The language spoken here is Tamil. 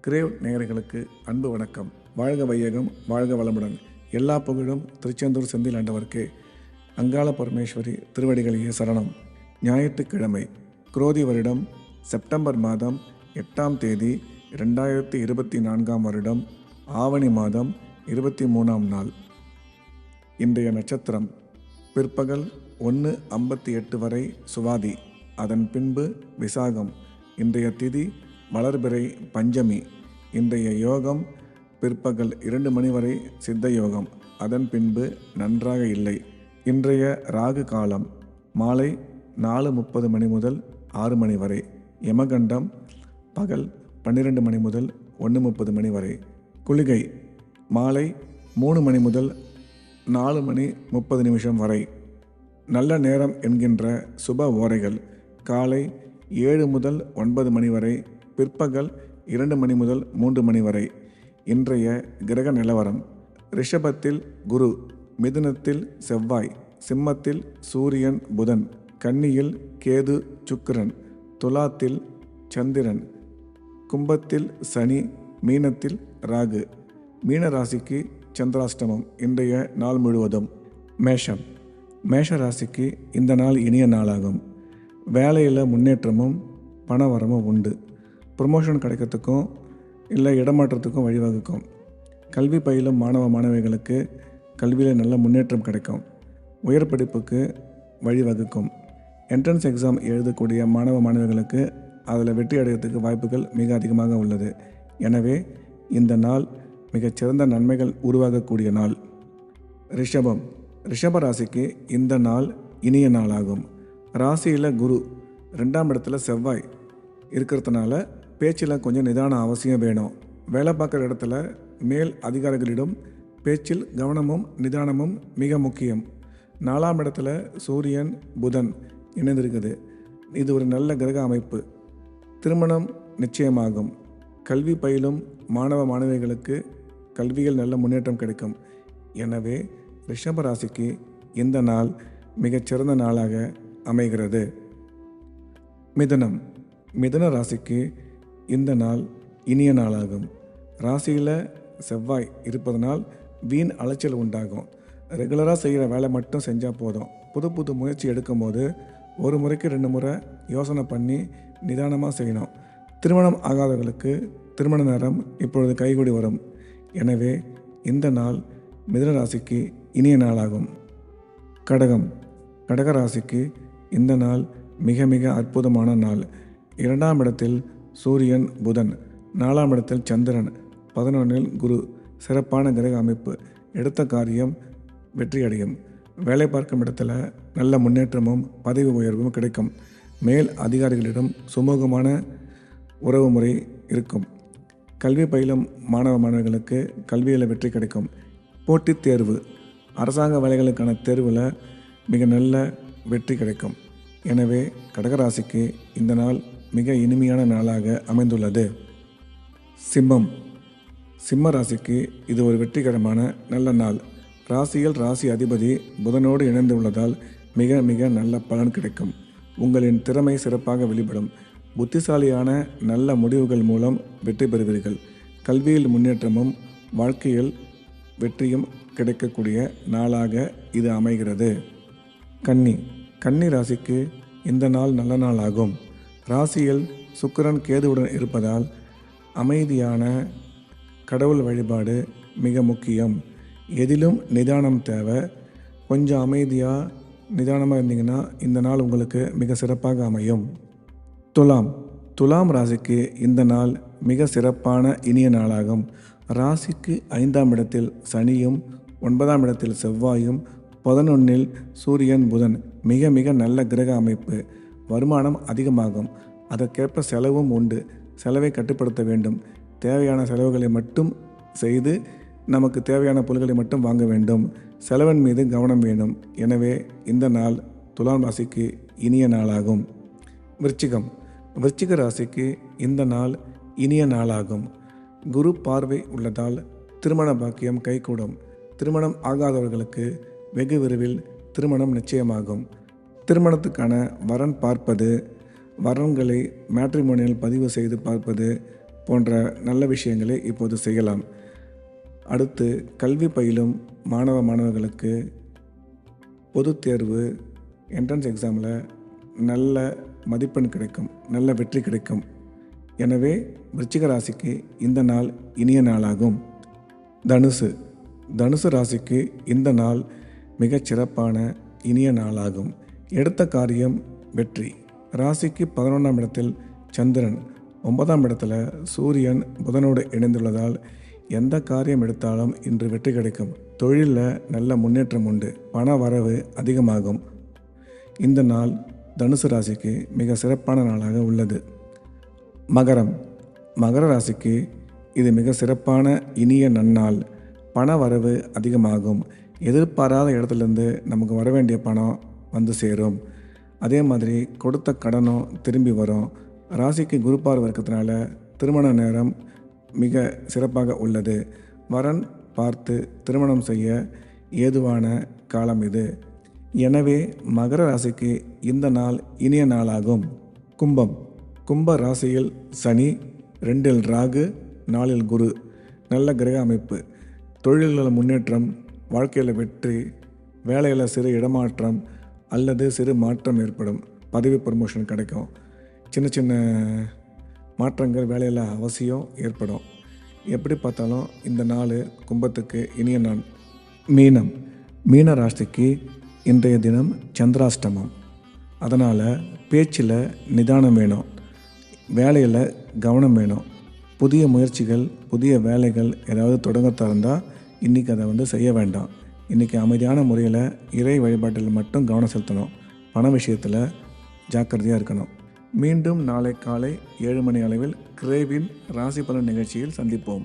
கிரேவ் நேயர்களுக்கு அன்பு வணக்கம். வாழ்க வையகம், வாழ்க வளமுடன். எல்லா புகழும் திருச்செந்தூர் செந்தில் ஆண்டவர்க்கே. அங்காள பரமேஸ்வரி திருவடிகளையே சரணம். ஞாயிற்றுக்கிழமை, குரோதி வருடம் செப்டம்பர் மாதம் 8ஆம் தேதி 2024ஆம் வருடம் ஆவணி மாதம் 23ஆம் நாள். இன்றைய நட்சத்திரம் பிற்பகல் 1:58 வரை சுவாதி, அதன் பின்பு விசாகம். இன்றைய திதி வளர்பிறை பஞ்சமி. இன்றைய யோகம் பிற்பகல் 2 மணி வரை சித்த யோகம், அதன் பின்பு நன்றாக இல்லை. இன்றைய ராகு காலம் மாலை 4:30 மணி முதல் 6 மணி வரை. யமகண்டம் பகல் 12 மணி முதல் 1:30 மணி வரை. குளிகை மாலை 3 மணி முதல் 4 மணி 30 நிமிஷம் வரை. நல்ல நேரம் என்கின்ற சுப ஓரைகள் காலை 7 முதல் 9 மணி வரை, பிற்பகல் 2 மணி முதல் 3 மணி வரை. இன்றைய கிரக நிலவரம்: ரிஷபத்தில் குரு, மிதுனத்தில் செவ்வாய், சிம்மத்தில் சூரியன் புதன், கன்னியில் கேது சுக்கிரன், துலாத்தில் சந்திரன், கும்பத்தில் சனி, மீனத்தில் ராகு. மீன ராசிக்கு சந்திராஷ்டமம் இன்றைய நாள் முழுவதும். மேஷம், மேஷ ராசிக்கு இந்த நாள் இனிய நாளாகும். வேலையில் முன்னேற்றமும் பணவரமும் உண்டு. ப்ரொமோஷன் கிடைக்கிறதுக்கும் இல்லை இடமாற்றத்துக்கும் வழிவகுக்கும். கல்வி பயிலும் மாணவ மாணவிகளுக்கு கல்வியில் நல்ல முன்னேற்றம் கிடைக்கும். உயர் படிப்புக்கு வழிவகுக்கும். என்ட்ரன்ஸ் எக்ஸாம் எழுதக்கூடிய மாணவ மாணவிகளுக்கு அதில் வெற்றி அடைகிறதுக்கு வாய்ப்புகள் மிக அதிகமாக உள்ளது. எனவே இந்த நாள் மிகச்சிறந்த நன்மைகள் உருவாகக்கூடிய நாள். ரிஷபம், ரிஷப ராசிக்கு இந்த நாள் இனிய நாளாகும். ராசியில் குரு, 2ஆம் இடத்துல செவ்வாய் இருக்கிறதுனால பேச்சில் கொஞ்சம் நிதானம் அவசியம் வேணும். வேலை பார்க்குற இடத்துல மேல் அதிகாரிகளிடம் பேச்சில் கவனமும் நிதானமும் மிக முக்கியம். 4ஆம் இடத்துல சூரியன் புதன் இணைந்திருக்குது. இது ஒரு நல்ல கிரக அமைப்பு. திருமணம் நிச்சயமாகும். கல்வி பயிலும் மாணவ மாணவிகளுக்கு கல்வியில் நல்ல முன்னேற்றம் கிடைக்கும். எனவே ரிஷப ராசிக்கு இந்த நாள் மிகச்சிறந்த நாளாக அமைகிறது. மிதுனம், மிதுன ராசிக்கு இந்த நாள் இனிய நாளாகும். ராசியில் செவ்வாய் இருப்பதனால் வீண் அலைச்சல் உண்டாகும். ரெகுலராக செய்கிற வேலை மட்டும் செஞ்சால் போதும். புது புது முயற்சி எடுக்கும்போது ஒரு முறைக்கு 2 முறை யோசனை பண்ணி நிதானமாக செய்யணும். திருமணம் ஆகாதவர்களுக்கு திருமண நேரம் இப்பொழுது கைகூடி வரும். எனவே இந்த நாள் மிதுன ராசிக்கு இனிய நாளாகும். கடகம், கடக ராசிக்கு இந்த நாள் மிக மிக அற்புதமான நாள். 2ஆம் இடத்தில் சூரியன் புதன், 4ஆம் இடத்தில் சந்திரன், 11இல் குரு. சிறப்பான கிரக அமைப்பு. எடுத்த காரியம் வெற்றியடையும். வேலை பார்க்கும் இடத்துல நல்ல முன்னேற்றமும் பதவி உயர்வும் கிடைக்கும். மேல் அதிகாரிகளிடம் சுமூகமான உறவு முறை இருக்கும். கல்வி பயிலும் மாணவ மாணவர்களுக்கு கல்வியில் வெற்றி கிடைக்கும். போட்டித் தேர்வு, அரசாங்க வேலைகளுக்கான தேர்வில் மிக நல்ல வெற்றி கிடைக்கும். எனவே கடகராசிக்கு இந்த நாள் மிக இனிமையான நாளாக அமைந்துள்ளது. சிம்மம், சிம்ம ராசிக்கு இது ஒரு வெற்றிகரமான நல்ல நாள். ராசியில் ராசி அதிபதி புதனோடு இணைந்து உள்ளதால் மிக மிக நல்ல பலன் கிடைக்கும். உங்களின் திறமை சிறப்பாக வெளிப்படும். புத்திசாலியான நல்ல முடிவுகள் மூலம் வெற்றி பெறுவீர்கள். கல்வியில் முன்னேற்றமும் வாழ்க்கையில் வெற்றியும் கிடைக்கக்கூடிய நாளாக இது அமைகிறது. கன்னி, கன்னி ராசிக்கு இந்த நாள் நல்ல நாள் ஆகும். ராசியில் சுக்கிரன் கேதுவுடன் இருப்பதால் அமைதியான கடவுள் வழிபாடு மிக முக்கியம். எதிலும் நிதானம் தேவை. கொஞ்சம் அமைதியாக நிதானமாக இருந்தீங்கன்னா இந்த நாள் உங்களுக்கு மிக சிறப்பாக அமையும். துலாம், துலாம் ராசிக்கு இந்த நாள் மிக சிறப்பான இனிய நாளாகும். ராசிக்கு 5ஆம் இடத்தில் சனியும், 9ஆம் இடத்தில் செவ்வாயும், 11இல் சூரியன் புதன். மிக மிக நல்ல கிரக அமைப்பு. வருமானம் அதிகமாகும். அதற்கேற்ப செலவும் உண்டு. செலவை கட்டுப்படுத்த வேண்டும். தேவையான செலவுகளை மட்டும் செய்து நமக்கு தேவையான பொருட்களை மட்டும் வாங்க வேண்டும். செலவின் மீது கவனம் வேண்டும். எனவே இந்த நாள் துலாம் ராசிக்கு இனிய நாளாகும். விருச்சிகம், விருச்சிக ராசிக்கு இந்த நாள் இனிய நாளாகும். குரு பார்வை உள்ளதால் திருமண பாக்கியம் கைகூடும். திருமணம் ஆகாதவர்களுக்கு வெகு விரைவில் திருமணம் நிச்சயமாகும். திருமணத்துக்கான வரன் பார்ப்பது, வரன்களை மேட்ரிமோனியில் பதிவு செய்து பார்ப்பது, போன்ற நல்ல விஷயங்களை இப்போது செய்யலாம். அடுத்து கல்வி பயிலும் மாணவர்களுக்கு பொதுத் தேர்வு என்ட்ரன்ஸ் எக்ஸாமில் நல்ல மதிப்பெண் கிடைக்கும், நல்ல வெற்றி கிடைக்கும். எனவே விருச்சிக ராசிக்கு இந்த நாள் இனிய நாளாகும். தனுசு ராசிக்கு இந்த நாள் மிகச் சிறப்பான இனிய நாளாகும். எடுத்த காரியம் வெற்றி. ராசிக்கு 11ஆம் இடத்தில் சந்திரன், 9ஆம் இடத்துல சூரியன் புதனோடு இணைந்துள்ளதால் எந்த காரியம் எடுத்தாலும் இன்று வெற்றி கிடைக்கும். தொழிலில் நல்ல முன்னேற்றம் உண்டு, பண வரவு அதிகமாகும். இந்த நாள் தனுசு ராசிக்கு மிக சிறப்பான நாளாக உள்ளது. மகர ராசிக்கு இது மிக சிறப்பான இனிய நன்னாள். பண வரவு அதிகமாகும். எதிர்பாராத இடத்துலேருந்து நமக்கு வர வேண்டிய பணம் வந்து சேரும். அதே மாதிரி கொடுத்த கடனும் திரும்பி வரும். ராசிக்கு குரு பார்வை இருக்கிறதுனால திருமண நேரம் மிக சிறப்பாக உள்ளது. வரன் பார்த்து திருமணம் செய்ய ஏதுவான காலம் இது. எனவே மகர ராசிக்கு இந்த நாள் இனிய நாளாகும். கும்ப ராசியில் சனி, 2இல் ராகு, 4இல் குரு. நல்ல கிரக அமைப்பு. தொழில்களில் முன்னேற்றம், வாழ்க்கையில் வெற்றி, வேலையில் சிறு இடமாற்றம் அல்லது சிறு மாற்றம் ஏற்படும். பதவி ப்ரமோஷன் கிடைக்கும். சின்ன சின்ன மாற்றங்கள் வேலையில் அவசியம் ஏற்படும். எப்படி பார்த்தாலும் இந்த நாள் கும்பத்துக்கு இனிய நாள். மீன ராசிக்கு இன்றைய தினம் சந்திராஷ்டமம். அதனால் பேச்சில் நிதானம் வேணும், வேலையில் கவனம் வேணும். புதிய முயற்சிகள், புதிய வேலைகள் ஏதாவது தொடங்க இருந்தால் இன்றைக்கி அதை செய்ய வேண்டாம். இன்றைக்கி அமைதியான முறையில் இறை வழிபாட்டில் மட்டும் கவனம் செலுத்தணும். பண விஷயத்தில் ஜாக்கிரதையாக இருக்கணும். மீண்டும் நாளை காலை 7 மணி அளவில் கிரேவின் ராசி பலன் நிகழ்ச்சியில் சந்திப்போம்.